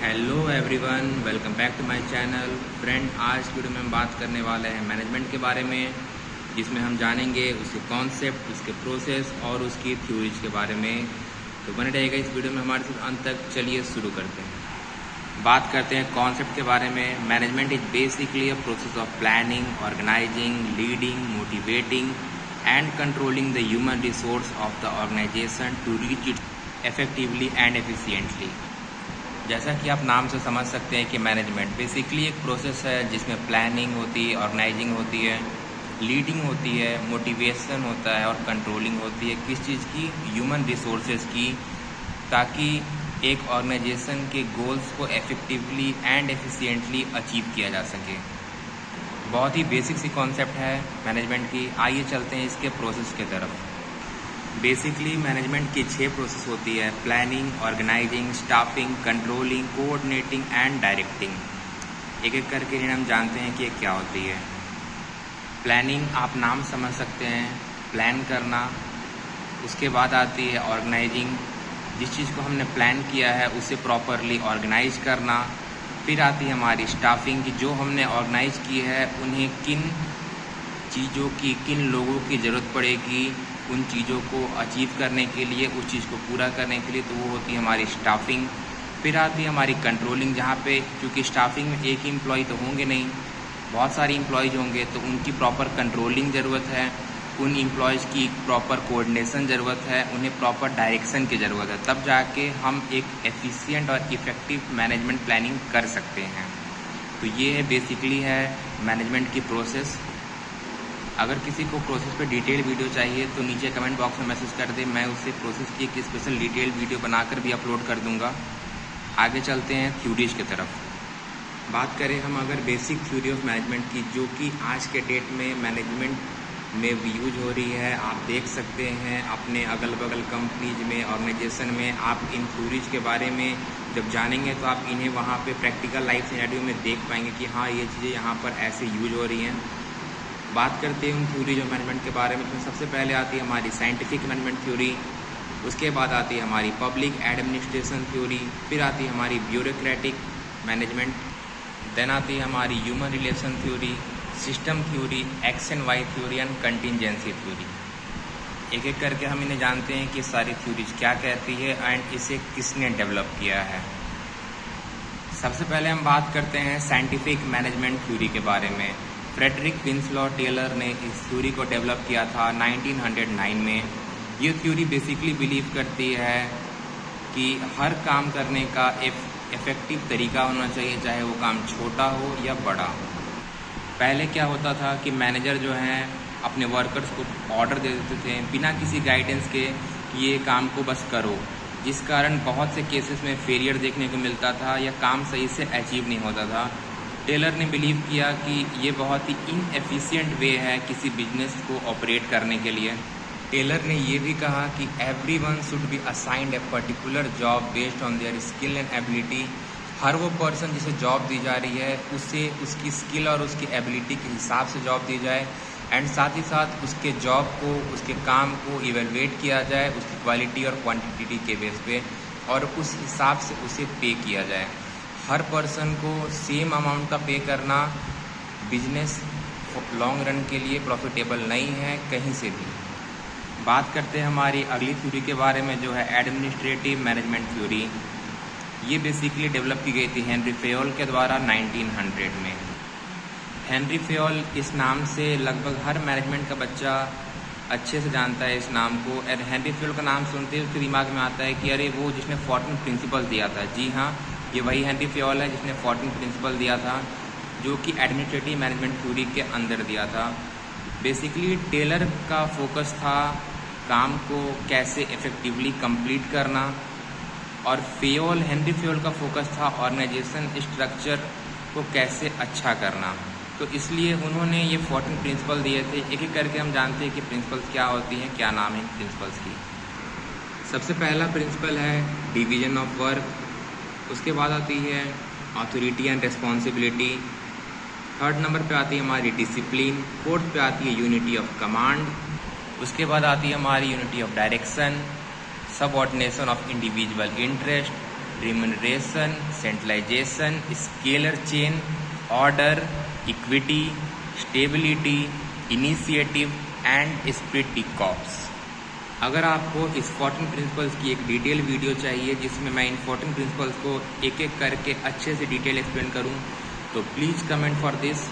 Hello everyone, welcome back to my channel. Friend, आज की video में हम बात करने वाले हैं मैनेजमेंट के बारे में, जिसमें हम जानेंगे उसके कॉन्सेप्ट, उसके प्रोसेस और उसकी थ्योरीज के बारे में। तो बने रहेगा इस वीडियो में हमारे साथ अंत तक। चलिए शुरू करते हैं। बात करते हैं कॉन्सेप्ट के बारे में। Management is basically a process of planning, organising, leading, motivating and controlling the human resource of the organisation to reach it effectively and efficiently. जैसा कि आप नाम से समझ सकते हैं कि मैनेजमेंट बेसिकली एक प्रोसेस है जिसमें प्लानिंग होती है, ऑर्गेनाइजिंग होती है, लीडिंग होती है, मोटिवेशन होता है और कंट्रोलिंग होती है किस चीज़ की, ह्यूमन रिसोर्सेज की, ताकि एक ऑर्गेनाइजेशन के गोल्स को इफेक्टिवली एंड एफिशिएंटली अचीव किया जा सके। बहुत ही बेसिक सी कॉन्सेप्ट है मैनेजमेंट की। आइए चलते हैं इसके प्रोसेस की तरफ। बेसिकली मैनेजमेंट की 6 प्रोसेस होती है: planning, organising, staffing, controlling, coordinating and directing. एक एक करके हम जानते हैं कि ये क्या होती है। प्लानिंग आप नाम समझ सकते हैं, प्लान करना। उसके बाद आती है ऑर्गेनाइजिंग, जिस चीज़ को हमने प्लान किया है उसे प्रॉपरली ऑर्गेनाइज करना। फिर आती है हमारी स्टाफिंग, की जो हमने ऑर्गेनाइज की है उन्हें किन चीज़ों की, किन लोगों की ज़रूरत पड़ेगी उन चीज़ों को अचीव करने के लिए, उस चीज़ को पूरा करने के लिए, तो वो होती है हमारी स्टाफिंग। फिर आती है हमारी कंट्रोलिंग, जहाँ पे क्योंकि स्टाफिंग में एक ही एम्प्लॉय तो होंगे नहीं, बहुत सारे एम्प्लॉयज़ होंगे, तो उनकी प्रॉपर कंट्रोलिंग ज़रूरत है, उन एम्प्लॉयज़ की प्रॉपर कोऑर्डिनेशन ज़रूरत है, उन्हें प्रॉपर डायरेक्शन की ज़रूरत है, तब जाके हम एक एफिशिएंट और इफ़ेक्टिव मैनेजमेंट प्लानिंग कर सकते हैं। तो ये बेसिकली है मैनेजमेंट की प्रोसेस। अगर किसी को प्रोसेस पे डिटेल वीडियो चाहिए तो नीचे कमेंट बॉक्स में मैसेज कर दे, मैं उससे प्रोसेस की एक स्पेशल डिटेल वीडियो बनाकर भी अपलोड कर दूंगा। आगे चलते हैं थ्योरीज की तरफ। बात करें हम अगर बेसिक थ्योरी ऑफ मैनेजमेंट की, जो कि आज के डेट में मैनेजमेंट में यूज हो रही है। आप देख सकते हैं अपने अगल बगल कंपनीज में, ऑर्गेनाइजेशन में, आप इन थ्योरीज के बारे में जब जानेंगे तो आप इन्हें वहाँ पे प्रैक्टिकल लाइफ सिनेरियो में देख पाएंगे कि हाँ, ये चीज़ें यहाँ पर ऐसे यूज हो रही हैं। बात करते हैं उन थ्योरी जो मैनेजमेंट के बारे में, तो सबसे पहले आती है हमारी साइंटिफिक मैनेजमेंट थ्योरी। उसके बाद आती है हमारी पब्लिक एडमिनिस्ट्रेशन थ्योरी। फिर आती है हमारी ब्यूरोक्रेटिक मैनेजमेंट। देन आती है हमारी human relation theory, system theory, X and Y theory and contingency theory. एक एक करके हम इन्हें जानते हैं कि सारी थ्योरीज क्या कहती है एंड इसे किसने डेवलप किया है। सबसे पहले हम बात करते हैं साइंटिफिक मैनेजमेंट थ्योरी के बारे में। फ्रेडरिक विंसलॉ टेलर ने इस थ्योरी को डेवलप किया था 1909 में। ये थ्योरी बेसिकली बिलीव करती है कि हर काम करने का इफेक्टिव तरीका होना चाहिए, चाहे वो काम छोटा हो या बड़ा। पहले क्या होता था कि मैनेजर जो हैं अपने वर्कर्स को ऑर्डर दे देते थे बिना किसी गाइडेंस के कि ये काम को बस करो, जिस कारण बहुत से केसेस में फेलियर देखने को मिलता था या काम सही से अचीव नहीं होता था। टेलर ने बिलीव किया कि ये बहुत ही इनएफिशिएंट वे है किसी बिजनेस को ऑपरेट करने के लिए। टेलर ने ये भी कहा कि everyone should be assigned a particular job based on their skill and ability. हर वो पर्सन जिसे जॉब दी जा रही है उसे उसकी स्किल और उसकी एबिलिटी के हिसाब से जॉब दी जाए, एंड साथ ही साथ उसके जॉब को, उसके काम को इवेलुएट किया जाए उसकी क्वालिटी और क्वांटिटी के बेस पे, और उस हिसाब से उसे पे किया जाए। हर पर्सन को सेम अमाउंट का पे करना बिजनेस लॉन्ग रन के लिए प्रॉफिटेबल नहीं है कहीं से भी। बात करते हैं हमारी अगली थ्योरी के बारे में, जो है एडमिनिस्ट्रेटिव मैनेजमेंट थ्योरी। ये बेसिकली डेवलप की गई थी हेनरी फेयोल के द्वारा 1900 में। हेनरी फेयोल इस नाम से लगभग हर मैनेजमेंट का बच्चा अच्छे से जानता है इस नाम को। हेनरी फेयोल का नाम सुनते ही उसके दिमाग में आता है कि अरे वो जिसने 14 प्रिंसिपल दिया था। जी हाँ, ये वही हेनरी फेयोल है जिसने 14 प्रिंसिपल दिया था, जो कि एडमिनिस्ट्रेटिव मैनेजमेंट थ्योरी के अंदर दिया था। बेसिकली टेलर का फोकस था काम को कैसे इफेक्टिवली कंप्लीट करना, और हेनरी फेयोल का फोकस था ऑर्गेनाइजेशन स्ट्रक्चर को कैसे अच्छा करना। तो इसलिए उन्होंने ये 14 प्रिंसिपल दिए थे। एक एक करके हम जानते हैं कि प्रिंसिपल्स क्या होती हैं, क्या नाम है प्रिंसिपल्स की। सबसे पहला प्रिंसिपल है डिवीजन ऑफ वर्क। उसके बाद आती है authority and responsibility. Third number पे आती है हमारी डिसिप्लिन। फोर्थ पे आती है यूनिटी ऑफ कमांड। उसके बाद आती है हमारी unity of direction, subordination of individual interest, remuneration, centralization, scalar chain, order, equity, stability, initiative and spirit de corps। अगर आपको इस 14 प्रिंसिपल्स की एक डिटेल वीडियो चाहिए जिसमें मैं इन 14 प्रिंसिपल्स को एक एक करके अच्छे से डिटेल एक्सप्लेन करूं, तो please comment for this.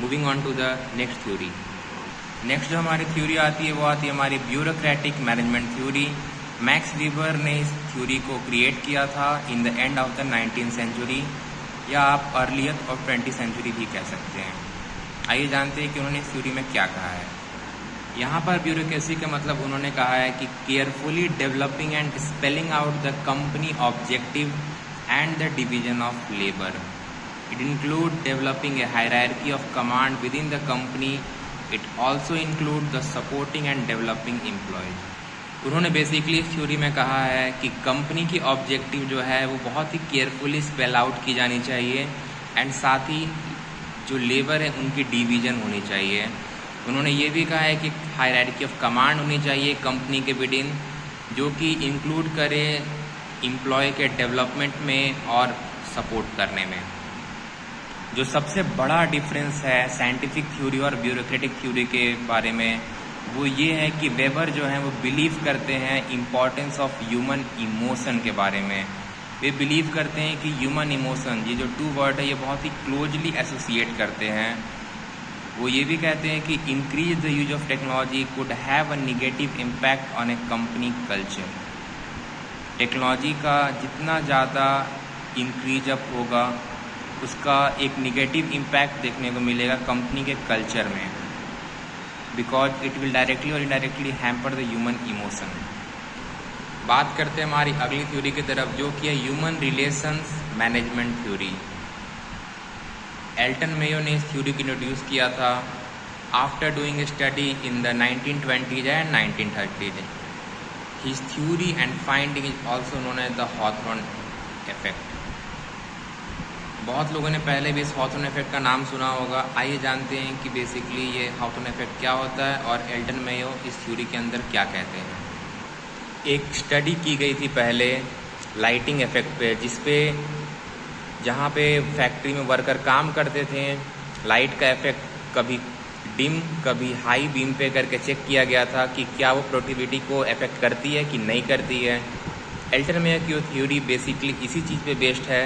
Moving on to the next theory. Next जो हमारी थ्योरी आती है वो आती है हमारी bureaucratic management theory. Max Weber ने इस थ्योरी को क्रिएट किया था in the end of the 19th century, या आप अर्लियर ऑफ 20th सेंचुरी भी कह सकते हैं। आइए जानते हैं कि उन्होंने इस थ्योरी में क्या कहा है। यहाँ पर ब्यूरोक्रेसी का मतलब उन्होंने कहा है कि carefully developing and spelling out the company objective and the division of labour. It include developing a hierarchy of command with in the company. It also include the supporting and developing employees. उन्होंने basically इस theory में कहा है कि company की objective जो है वो बहुत ही केयरफुली स्पेल आउट की जानी चाहिए, एंड साथ ही जो लेबर है उनकी डिवीजन होनी चाहिए। उन्होंने ये भी कहा है कि हायरार्की ऑफ कमांड होनी चाहिए कंपनी के विद इन, जो कि इंक्लूड करे एम्प्लॉय के डेवलपमेंट में और सपोर्ट करने में। जो सबसे बड़ा डिफरेंस है साइंटिफिक थ्योरी और ब्यूरोक्रेटिक थ्योरी के बारे में वो ये है कि वेबर जो है वो बिलीव करते हैं इम्पॉर्टेंस ऑफ ह्यूमन इमोशन के बारे में। वे बिलीव करते हैं कि ह्यूमन इमोशन, ये जो टू वर्ड है ये बहुत ही क्लोजली एसोसिएट करते हैं। वो ये भी कहते हैं कि increase the use of technology could have a negative impact on A company culture. Technology का जितना ज़्यादा इंक्रीज अप होगा उसका एक निगेटिव इम्पैक्ट देखने को मिलेगा कंपनी के कल्चर में, बिकॉज इट विल डायरेक्टली और indirectly hamper the human emotion. बात करते हैं हमारी अगली थ्योरी की तरफ, जो कि है human relations management theory. Elton Mayo ने इस थ्योरी को इंट्रोड्यूस किया था after doing study in the 1920s and 1930s। His theory and finding is also known as the Hawthorne effect. बहुत लोगों ने पहले भी इस हॉथॉर्न इफेक्ट का नाम सुना होगा। आइए जानते हैं कि बेसिकली ये हॉथॉर्न इफेक्ट क्या होता है और एल्टन मेयो इस थ्योरी के अंदर क्या कहते हैं। एक स्टडी की गई थी पहले लाइटिंग इफेक्ट पे, जिसपे जहाँ पे फैक्ट्री में वर्कर काम करते थे लाइट का इफेक्ट कभी डिम कभी हाई बीम पे करके चेक किया गया था कि क्या वो प्रोडक्टिविटी को इफेक्ट करती है कि नहीं करती है। एल्टन मेयो की थ्योरी बेसिकली इसी चीज़ पे बेस्ड है,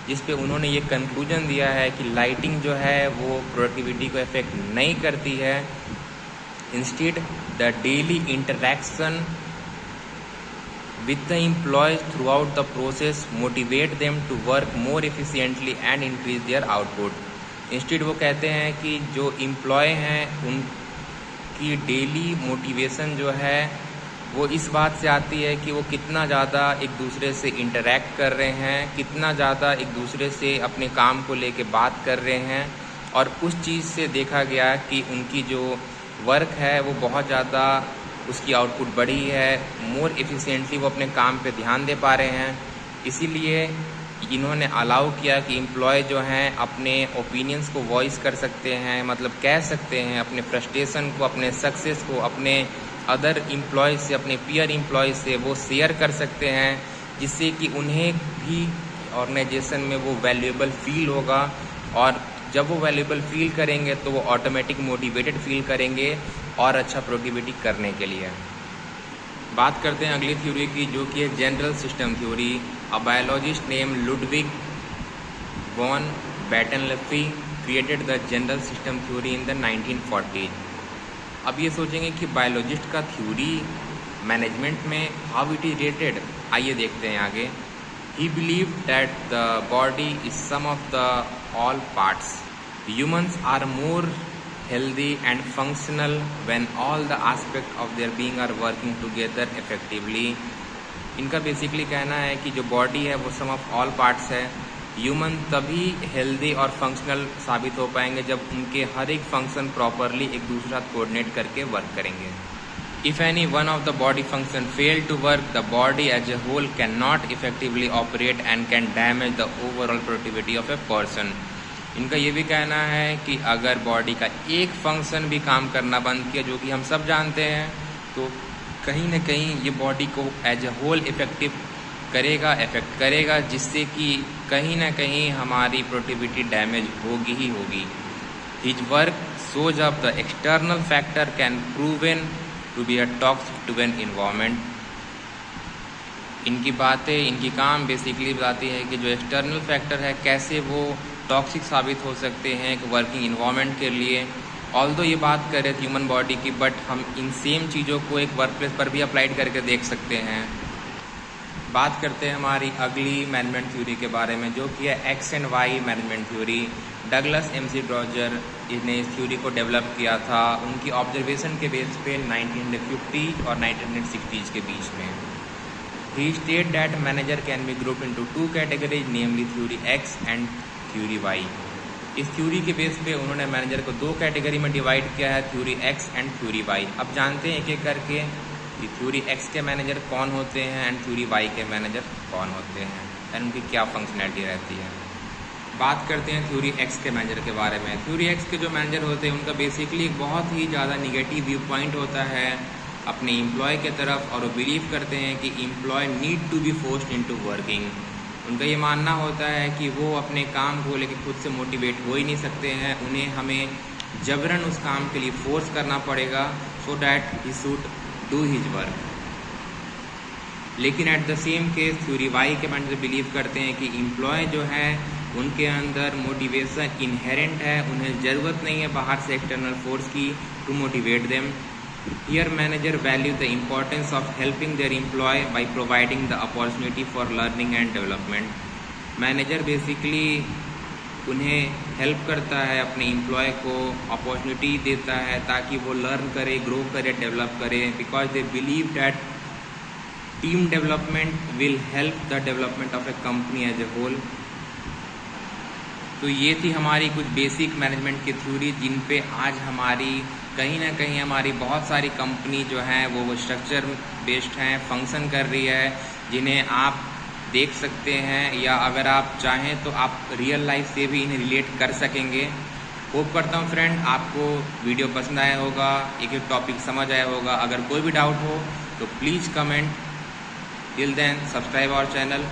जिस पे उन्होंने ये कंक्लूजन दिया है कि लाइटिंग जो है वो प्रोडक्टिविटी को इफेक्ट नहीं करती है। Instead the daily interaction with the employees throughout the process motivate them to work more efficiently and increase their output. Instead वो कहते हैं कि जो एम्प्लॉय हैं उनकी डेली मोटिवेशन जो है वो इस बात से आती है कि वो कितना ज़्यादा एक दूसरे से इंटरैक्ट कर रहे हैं, कितना ज़्यादा एक दूसरे से अपने काम को लेके बात कर रहे हैं, और उस चीज़ से देखा गया कि उनकी जो वर्क है वो बहुत ज़्यादा उसकी आउटपुट बढ़ी है, मोर एफिशिएंटली वो अपने काम पे ध्यान दे पा रहे हैं। इसीलिए इन्होंने अलाउ किया कि एम्प्लॉय जो हैं अपने ओपिनियंस को वॉइस कर सकते हैं, मतलब कह सकते हैं अपने फ्रस्ट्रेशन को, अपने सक्सेस को अपने अदर एम्प्लॉय से, अपने पीयर एम्प्लॉय से वो शेयर कर सकते हैं, जिससे कि उन्हें भी ऑर्गेनाइजेशन में वो वैल्यूएबल फील होगा, और जब वो वैल्यूएबल फील करेंगे तो वो ऑटोमेटिक मोटिवेटेड फील करेंगे और अच्छा प्रोडक्टिविटी करने के लिए। बात करते हैं अगली थ्योरी की, जो कि है general system theory. A biologist name Ludwig von Bertalanffy created the general system theory in the 1940s। अब ये सोचेंगे कि बायोलॉजिस्ट का थ्योरी मैनेजमेंट में हाउ इट इज रिलेटेड। आइए देखते हैं आगे। He believe that the body is sum of the all parts. Humans are more healthy and functional when all the aspect of their being are working together effectively। इनका basically कहना है कि जो body है वो सम ऑफ ऑल पार्ट्स है। Human तभी healthy और फंक्शनल साबित हो पाएंगे जब उनके हर एक फंक्शन प्रॉपरली एक दूसरे साथ कोऑर्डिनेट करके वर्क करेंगे। If any one of the body function fail to work, the body as a whole can not effectively operate and can damage the overall productivity of a person. इनका ये भी कहना है कि अगर बॉडी का एक फंक्शन भी काम करना बंद किया, जो कि हम सब जानते हैं, तो कहीं ना कहीं ये बॉडी को एज ए होल इफेक्टिव करेगा, अफेक्ट करेगा, जिससे कि कहीं ना कहीं हमारी प्रोडक्टिविटी डैमेज होगी ही होगी। His work shows up the external factor can proven to be a toxic to an environment। इनकी बातें, इनकी काम बेसिकली बताती है कि जो एक्सटर्नल फैक्टर है कैसे वो टॉक्सिक साबित हो सकते हैं एक वर्किंग इन्वायरमेंट के लिए। ऑल्दो ये बात कर रहे थे ह्यूमन बॉडी की, बट हम इन सेम चीज़ों को एक वर्क प्लेस पर भी अप्लाइड करके देख सकते हैं। बात करते हैं हमारी अगली मैनेजमेंट थ्योरी के बारे में, जो कि है X and Y management theory. Douglas McGregor ने इस थ्योरी को डेवलप किया था उनकी ऑब्जर्वेशन के बेस पे 1950 और 1960s के बीच में। He state that manager can be group into 2 categories, namely theory X and theory Y. इस थ्योरी के बेस पे उन्होंने मैनेजर को 2 कैटेगरी में डिवाइड किया है, theory X and theory Y. अब जानते हैं एक एक करके कि थ्योरी एक्स के मैनेजर कौन होते हैं एंड थ्योरी वाई के मैनेजर कौन होते हैं एंड उनकी क्या फंक्शनैलिटी रहती है। बात करते हैं थ्योरी एक्स के मैनेजर के बारे में। थ्योरी एक्स के जो मैनेजर होते हैं उनका बेसिकली एक बहुत ही ज़्यादा निगेटिव व्यू पॉइंट होता है अपने एम्प्लॉय के तरफ, और वो बिलीव करते हैं कि employ need to be forced into working. उनका ये मानना होता है कि वो अपने काम को लेकर खुद से मोटिवेट हो ही नहीं सकते हैं, उन्हें हमें जबरन उस काम के लिए फोर्स करना पड़ेगा so that he should do his work. लेकिन at the same case theory Y के मैनेजर बिलीव करते हैं कि एम्प्लॉय जो है उनके अंदर मोटिवेशन इनहेरेंट है, उन्हें ज़रूरत नहीं है बाहर से एक्सटर्नल फोर्स की to motivate them. Here manager value the importance of helping their employ by providing the opportunity for learning and development. Manager basically उन्हें हेल्प करता है, अपने एम्प्लॉय को अपॉर्चुनिटी देता है ताकि वो लर्न करे, ग्रो करे, डेवलप करे, because they believe that team development will help the development of a company as a whole. तो ये थी हमारी कुछ बेसिक मैनेजमेंट की थ्योरी जिन पे आज हमारी कहीं ना कहीं हमारी बहुत सारी कंपनी जो हैं वो स्ट्रक्चर बेस्ड हैं, फंक्शन कर रही है, जिन्हें आप देख सकते हैं या अगर आप चाहें तो आप रियल लाइफ से भी इन्हें रिलेट कर सकेंगे। होप करता हूँ फ्रेंड आपको वीडियो पसंद आया होगा, एक एक टॉपिक समझ आया होगा। अगर कोई भी डाउट हो तो please comment. Till then subscribe our channel.